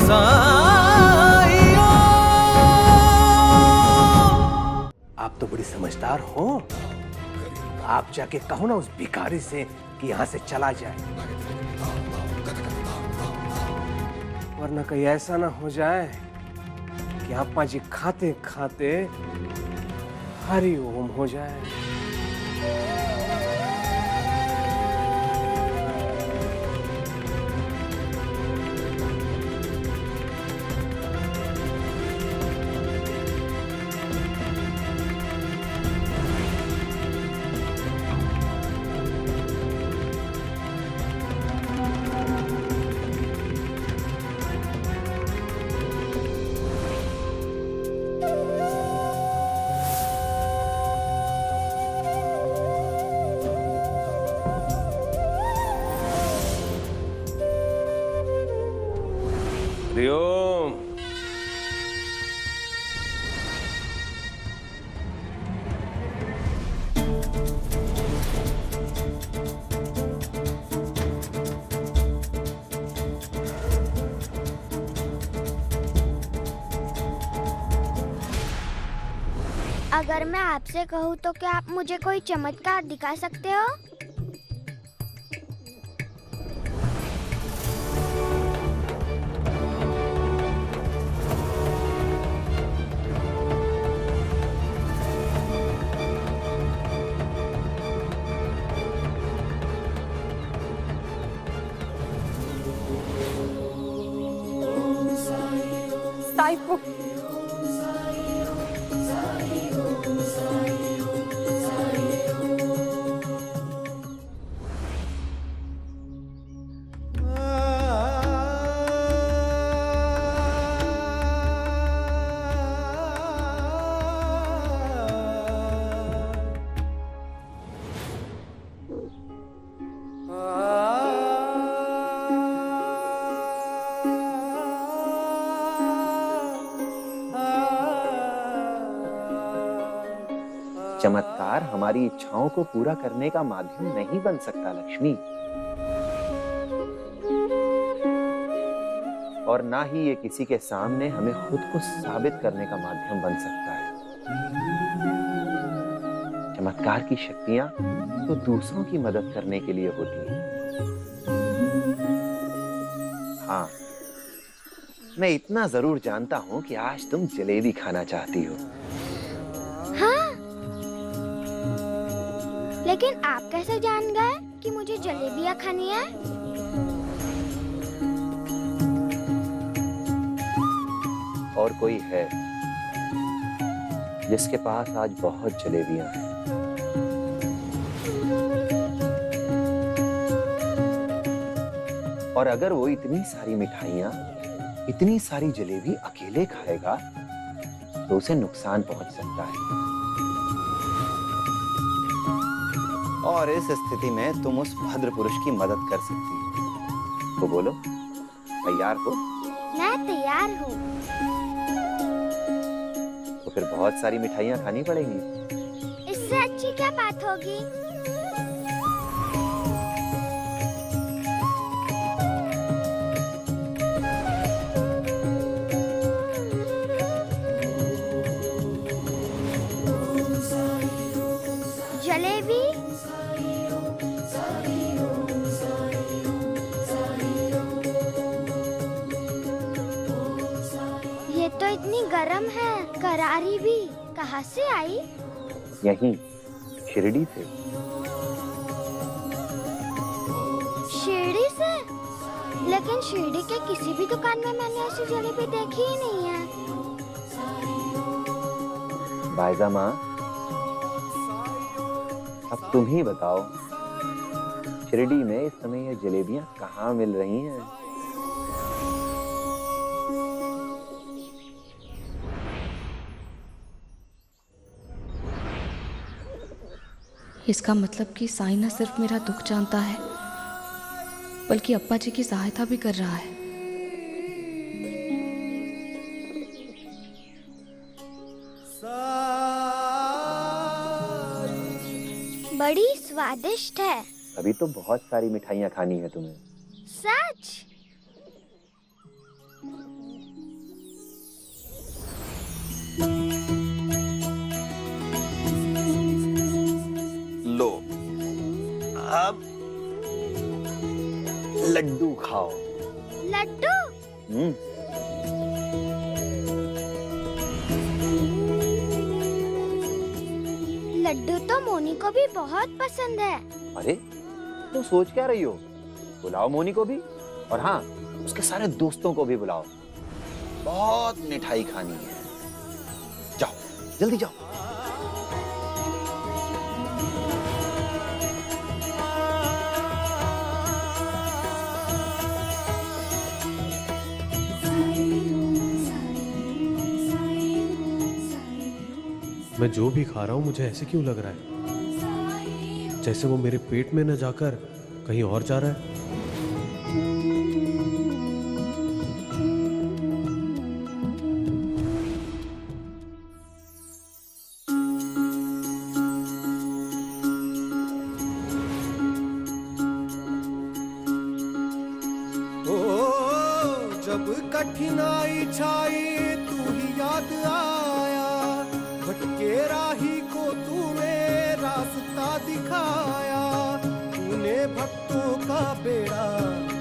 साइयों। आप तो बड़ी समझदार हो, आप जाके कहो ना उस भिखारी से कि यहां से चला जाए, वरना कहीं ऐसा ना हो जाए कि अप्पा जी खाते खाते हरि ओम हो जाए। हरिओम। अगर मैं आपसे कहूँ तो क्या आप मुझे कोई चमत्कार दिखा सकते हो? साइको। चमत्कार हमारी इच्छाओं को पूरा करने का माध्यम नहीं बन सकता लक्ष्मी, और ना ही ये किसी के सामने हमें खुद को साबित करने का माध्यम बन सकता है। चमत्कार की शक्तियां तो दूसरों की मदद करने के लिए होती हैं। हाँ, मैं इतना जरूर जानता हूं कि आज तुम जलेबी खाना चाहती हो। हाँ, लेकिन आप कैसे जान गए कि मुझे जलेबियाँ खानी है? और कोई है जिसके पास आज बहुत जलेबियां हैं। और अगर वो इतनी सारी मिठाइयां, इतनी सारी जलेबी अकेले खाएगा तो उसे नुकसान पहुंच सकता है। और इस स्थिति में तुम उस भद्र पुरुष की मदद कर सकती हो। तो बोलो, तैयार हो? मैं तैयार हूँ। तो फिर बहुत सारी मिठाइयां खानी पड़ेंगी। इससे अच्छी क्या बात होगी? जलेबी? ये तो इतनी गरम है, करारी भी। कहाँ से आई? यहीं शिरडी से। शिरडी से? लेकिन शिरडी के किसी भी दुकान में मैंने ऐसी जलेबी देखी ही नहीं है। बायजा माँ, अब तुम ही बताओ, शिरडी में इस समय ये जलेबियां कहाँ मिल रही हैं? इसका मतलब कि साईं न सिर्फ मेरा दुख जानता है, बल्कि अप्पा जी की सहायता भी कर रहा है। बड़ी स्वादिष्ट है। अभी तो बहुत सारी मिठाइयां खानी है तुम्हें। सच? खाओ। लड्डू? लड्डू तो मोनी को भी बहुत पसंद है। अरे तो सोच क्या रही हो? बुलाओ मोनी को भी, और हाँ, उसके सारे दोस्तों को भी बुलाओ। बहुत मिठाई खानी है। जाओ, जल्दी जाओ। मैं जो भी खा रहा हूं मुझे ऐसे क्यों लग रहा है जैसे वो मेरे पेट में न जाकर कहीं और जा रहा है। जब कठिनाई छाई तू ही याद आया, भटके राही को तूने रास्ता दिखाया, तूने भक्तों का बेड़ा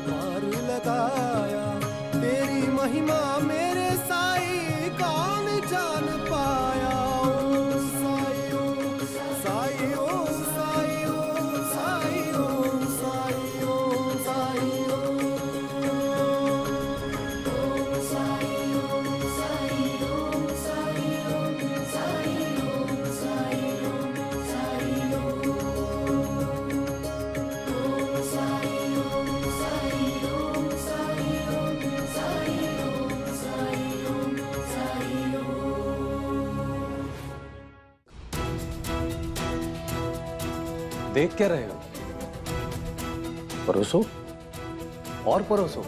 पार लगाया। तेरी महिमा मेरे साईं कौन जान पाया। ओम साईं ओम साईं ओम साईं ओम साईं ओम साईं ओम साईं ओम। देख क्या रहे हो? परोसो और परोसो।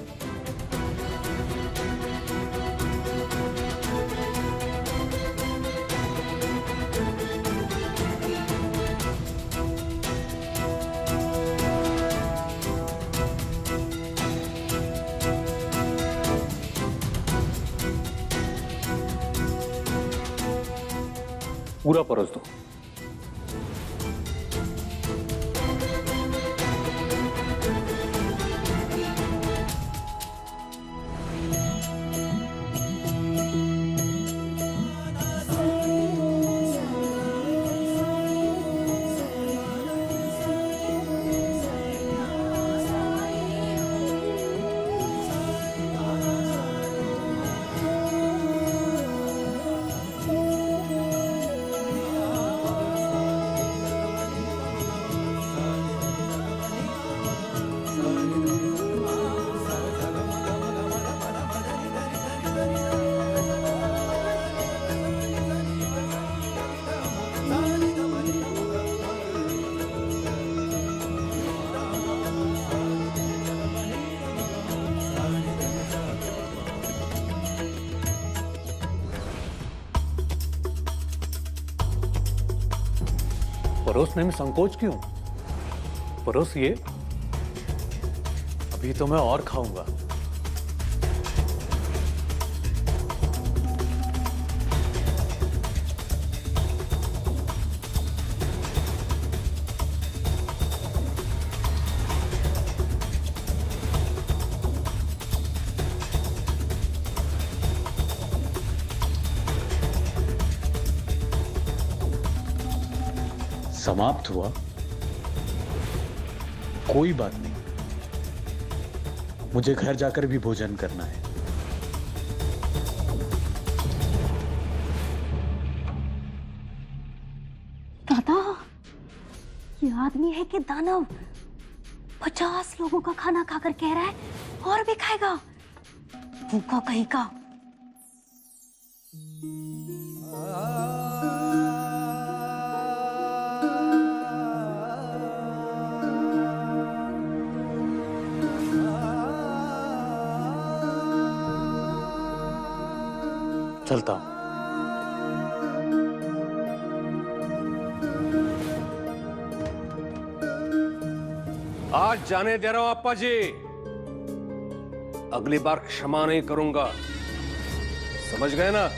पूरा परोस दो। परोसने में संकोच क्यों? परोसिए, अभी तो मैं और खाऊंगा। समाप्त हुआ? कोई बात नहीं, मुझे घर जाकर भी भोजन करना है। दादा, ये आदमी है कि दानव? 50 लोगों का खाना खाकर कह रहा है और भी खाएगा। भूखा कहीं का। चलता हूं। आज जाने दे रहा हूं अप्पा जी, अगली बार क्षमा नहीं करूंगा, समझ गए ना?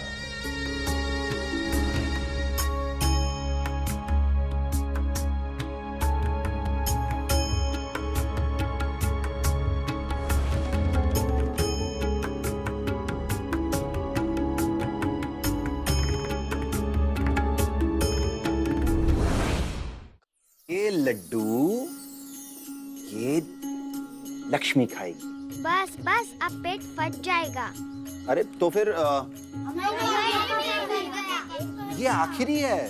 लड्डू ये लक्ष्मी खाएगी। बस बस, अब पेट फट जाएगा। अरे तो फिर ये आखिरी है।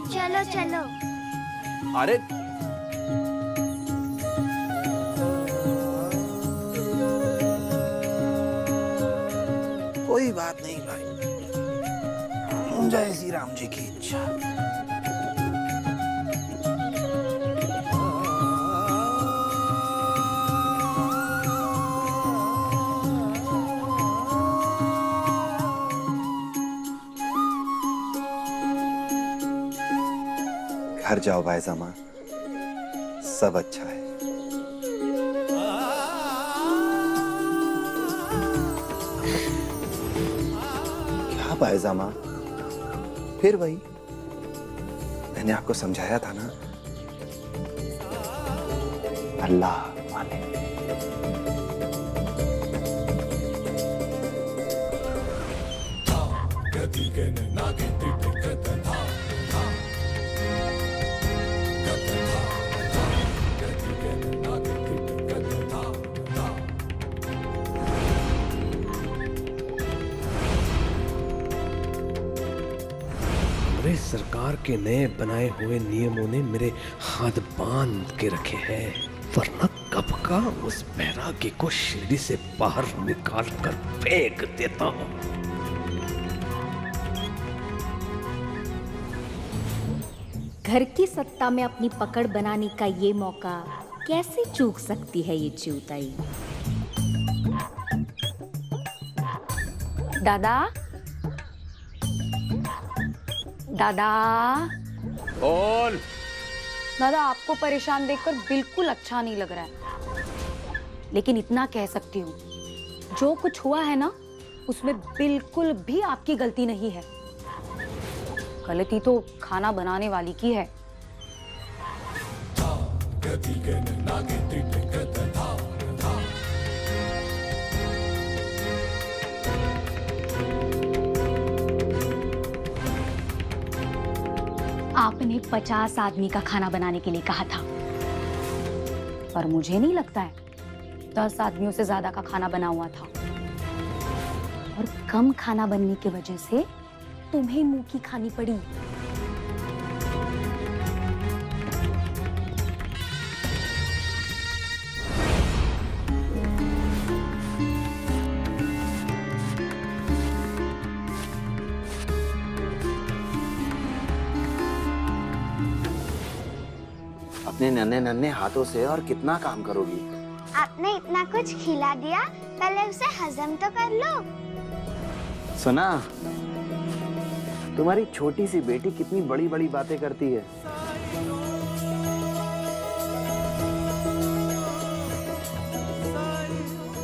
चलो चलो। अरे कोई बात नहीं भाई, जय श्री राम जी की इच्छा। घर जाओ भाईजामा, सब अच्छा है। क्या भाईजामा, फिर वही, मैंने आपको समझाया था ना, अल्लाह माने। सरकार के नए बनाए हुए नियमों ने मेरे हाथ बांध के रखे हैं, वरना कब का उस बैरागी को शिरडी से बाहर निकाल कर फेंक देता हूँ। घर की सत्ता में अपनी पकड़ बनाने का ये मौका कैसे चूक सकती है ये चिउताई। दादा, दादा, बोल। दादा आपको परेशान देखकर बिल्कुल अच्छा नहीं लग रहा है, लेकिन इतना कह सकती हूँ, जो कुछ हुआ है ना उसमें बिल्कुल भी आपकी गलती नहीं है। गलती तो खाना बनाने वाली की है। आपने 50 आदमी का खाना बनाने के लिए कहा था, पर मुझे नहीं लगता है 10 आदमियों से ज्यादा का खाना बना हुआ था, और कम खाना बनने की वजह से तुम्हें मुंह की खानी पड़ी। अपने नन्हे नन्हे हाथों से और कितना काम करोगी? आपने इतना कुछ खिला दिया, पहले उसे हजम तो कर लो। सुना, तुम्हारी छोटी सी बेटी कितनी बड़ी बड़ी बातें करती है।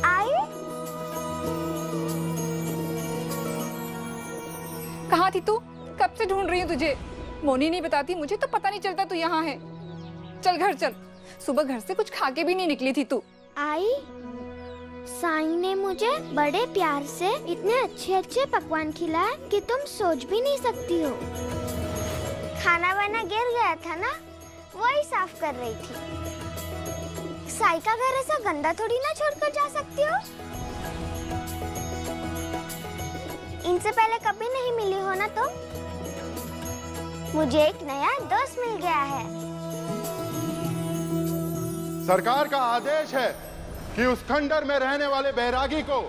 आई? कहाँ थी तू? कब से ढूंढ रही हूँ तुझे। मोनी नहीं बताती मुझे तो पता नहीं चलता तू यहाँ है। चल घर चल, सुबह घर से कुछ खा के भी नहीं निकली थी तू। आई, साईं ने मुझे बड़े प्यार से इतने अच्छे अच्छे पकवान खिलाए कि तुम सोच भी नहीं सकती हो। खाना वाना गिर गया था ना, वही साफ कर रही थी। साईं का घर ऐसा गंदा थोड़ी ना छोड़कर जा सकती हो। इनसे पहले कभी नहीं मिली हो ना तुम। मुझे एक नया दोस्त मिल गया है। सरकार का आदेश है कि उस खंडर में रहने वाले बैरागी को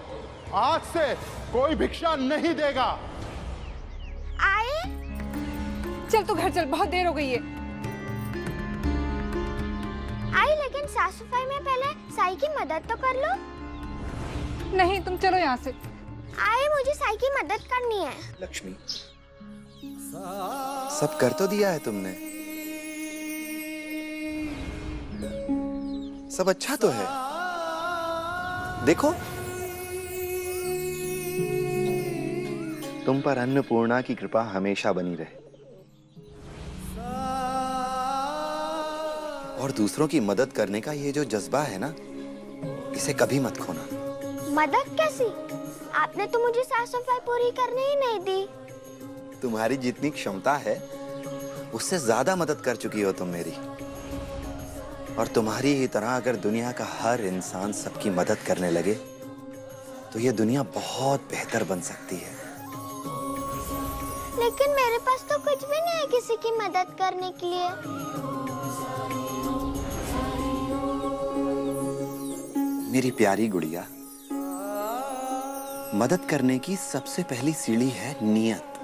आज से कोई भिक्षा नहीं देगा। आए? चल तू घर चल, बहुत देर हो गई है। आई, लेकिन साफ सफाई में पहले साईं की मदद तो कर लो। नहीं, तुम चलो यहाँ से। आए, मुझे साईं की मदद करनी है। लक्ष्मी, सब कर तो दिया है तुमने, सब अच्छा तो है। देखो, तुम पर अन्नपूर्णा की कृपा हमेशा बनी रहे, और दूसरों की मदद करने का ये जो जज्बा है ना, इसे कभी मत खोना। मदद कैसी? आपने तो मुझे साफ सफाई पूरी करने ही नहीं दी। तुम्हारी जितनी क्षमता है उससे ज्यादा मदद कर चुकी हो तुम मेरी। और तुम्हारी ही तरह अगर दुनिया का हर इंसान सबकी मदद करने लगे तो ये दुनिया बहुत बेहतर बन सकती है। लेकिन मेरे पास तो कुछ भी नहीं है किसी की मदद करने के लिए। मेरी प्यारी गुड़िया, मदद करने की सबसे पहली सीढ़ी है नियत।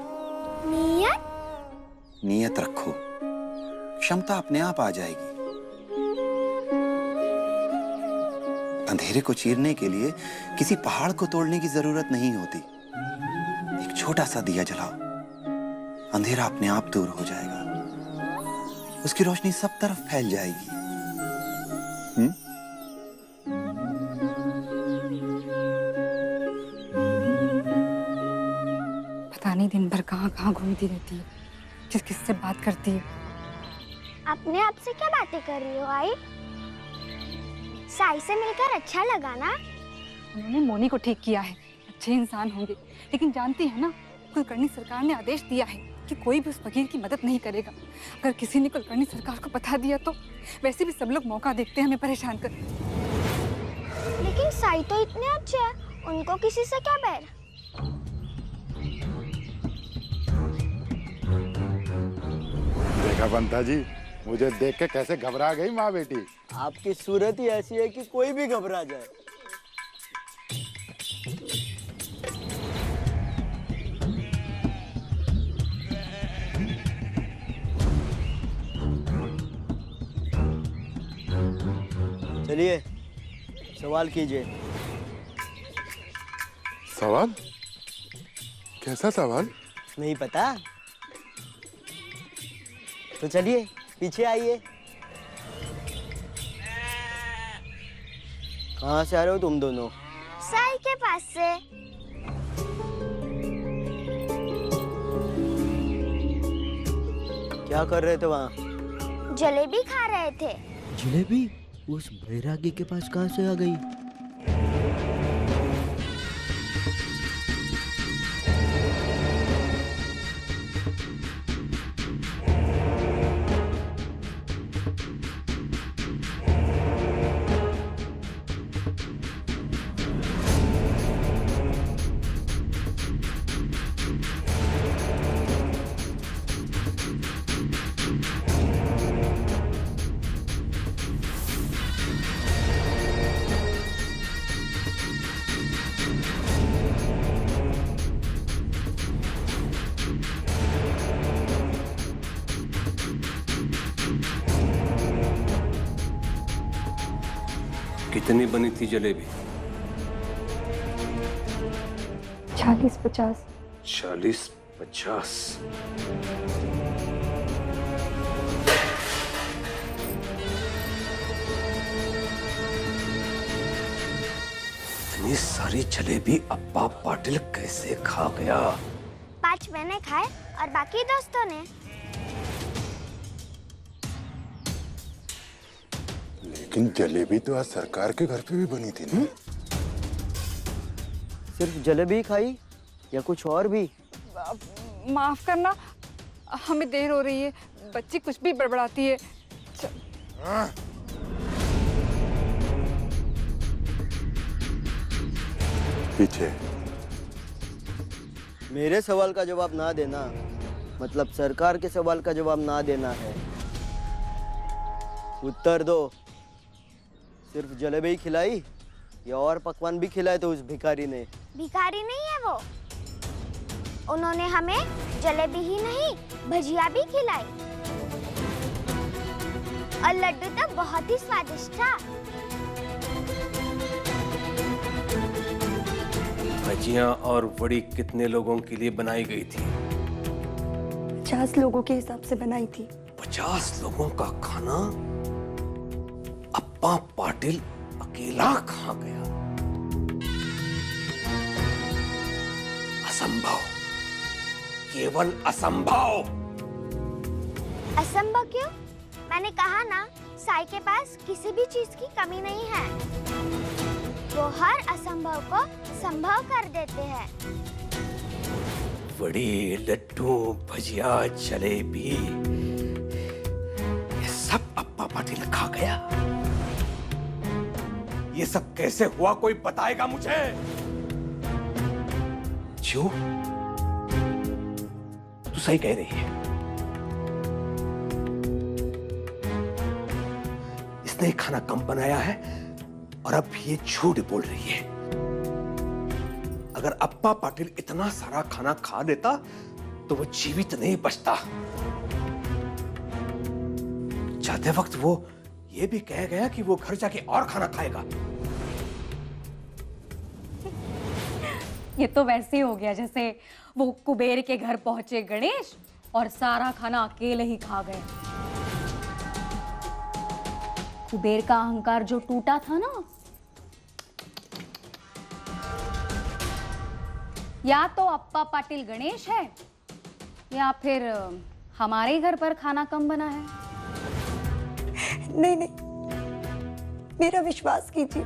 नियत? नियत रखो, क्षमता अपने आप आ जाएगी। अंधेरे को चीरने के लिए किसी पहाड़ को तोड़ने की जरूरत नहीं होती। एक छोटा सा दिया जलाओ, अंधेरा अपने आप दूर हो जाएगा। उसकी रोशनी सब तरफ फैल जाएगी। पता नहीं दिन भर कहाँ कहाँ घूमती रहती है, किस किस से बात करती है। अपने आप से क्या बातें कर रही हो आई? साई से मिलकर अच्छा लगा ना? उन्होंने मोनी को ठीक किया है, अच्छे इंसान होंगे, लेकिन जानती है ना, कुलकर्णी सरकार ने आदेश दिया है कि कोई भी उस फकीर की मदद नहीं करेगा। अगर किसी ने कुलकर्णी सरकार को बता दिया तो वैसे भी सब लोग मौका देखते हैं हमें परेशान कर। लेकिन साई तो इतने अच्छे हैं, उनको किसी से क्या बैर? देखा पंता जी, मुझे देख के कैसे घबरा गई माँ बेटी। आपकी सूरत ही ऐसी है कि कोई भी घबरा जाए। चलिए सवाल कीजिए। सवाल? कैसा सवाल? नहीं पता? तो चलिए पीछे आइए। कहाँ से आ रहे हो तुम दोनों? साई के पास से। क्या कर रहे थे वहाँ? जलेबी खा रहे थे। जलेबी उस बैरागी के पास कहाँ से आ गई? कितनी बनी थी जलेबी? 40-50। 40-50। इतनी सारी जलेबी अप्पा पाटिल कैसे खा गया? 5 मैंने खाए और बाकी दोस्तों ने। लेकिन जलेबी तो आज सरकार के घर पे भी बनी थी ना? सिर्फ जलेबी खाई या कुछ और भी? माफ करना, हमें देर हो रही है, बच्ची कुछ भी बड़बड़ाती है। पीछे। मेरे सवाल का जवाब ना देना मतलब सरकार के सवाल का जवाब ना देना है। उत्तर दो। सिर्फ जलेबी खिलाई या और पकवान भी खिलाए तो उस भिखारी ने? भिखारी नहीं है वो, उन्होंने हमें जलेबी ही नहीं भजिया भी खिलाई और लड्डू तो बहुत ही स्वादिष्ट था। भजिया और वड़ी कितने लोगों के लिए बनाई गई थी? 50 लोगों के हिसाब से बनाई थी। 50 लोगों का खाना अप्पा पाटिल अकेला खा गया? असंभव, केवल असंभव। असंभव क्यों? मैंने कहा ना, साई के पास किसी भी चीज की कमी नहीं है। वो हर असंभव को संभव कर देते हैं। वड़ी, लड्डू, भजिया, जलेबी, आया। ये सब कैसे हुआ, कोई बताएगा मुझे? क्यों? तू सही कह रही है, इसने खाना कम बनाया है और अब ये झूठ बोल रही है। अगर अप्पा पाटिल इतना सारा खाना खा लेता तो वो जीवित नहीं बचता। जाते वक्त वो ये भी कह गया कि वो घर जाके और खाना खाएगा। ये तो वैसे ही हो गया जैसे वो कुबेर के घर पहुंचे गणेश और सारा खाना अकेले ही खा गए। कुबेर का अहंकार जो टूटा था ना, या तो अप्पा पाटिल गणेश है या फिर हमारे घर पर खाना कम बना है। नहीं नहीं, मेरा विश्वास कीजिए,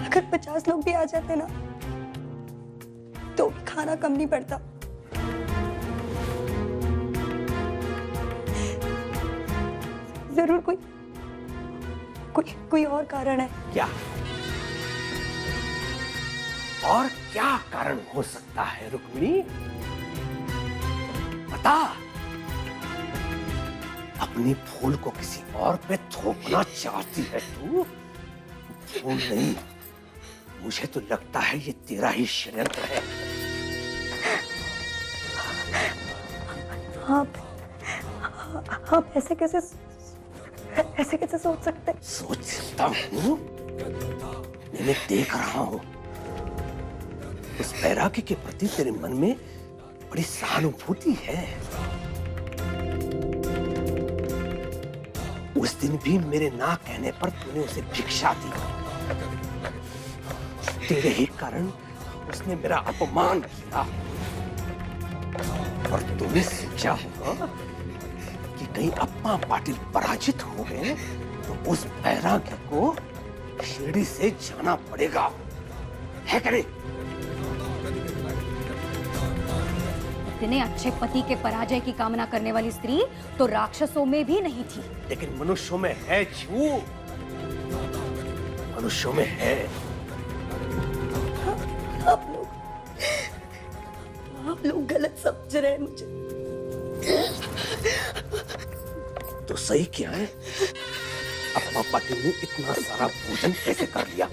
अगर 50 लोग भी आ जाते ना तो भी खाना कम नहीं पड़ता। जरूर कोई और कारण है। क्या? और क्या कारण हो सकता है रुक्मिणी? बता। अपनी फूल को किसी और पे थोपना चाहती है तू? फूल नहीं, मुझे तो लगता है ये तेरा ही षड्यंत्र है। आप ऐसे कैसे सोच सकते? सोच सकता हूँ? मैं देख रहा हूँ उस बैरागी के प्रति तेरे मन में बड़ी सहानुभूति है। उस दिन भी मेरे ना कहने पर तूने उसे भिक्षा दी। तेरे ही कारण उसने मेरा अपमान किया और तूने सोचा होगा कि कहीं अप्पा पाटिल पराजित हो गए तो उस बैरागी को शिरडी से जाना पड़ेगा, है कि नहीं? इतने अच्छे पति के पराजय की कामना करने वाली स्त्री तो राक्षसों में भी नहीं थी, लेकिन मनुष्यों में है छू, मनुष्यों में है। आप लोग गलत समझ रहे हैं मुझे। तो सही क्या है? अप्पा पाटिल ने इतना सारा भोजन कैसे कर लिया?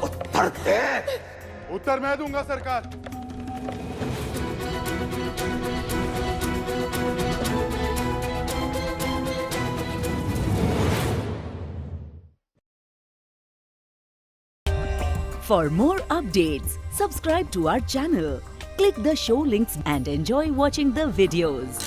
उत्तर दे। उत्तर मैं दूंगा सरकार। For more updates, subscribe to our channel, click the show links and enjoy watching the videos.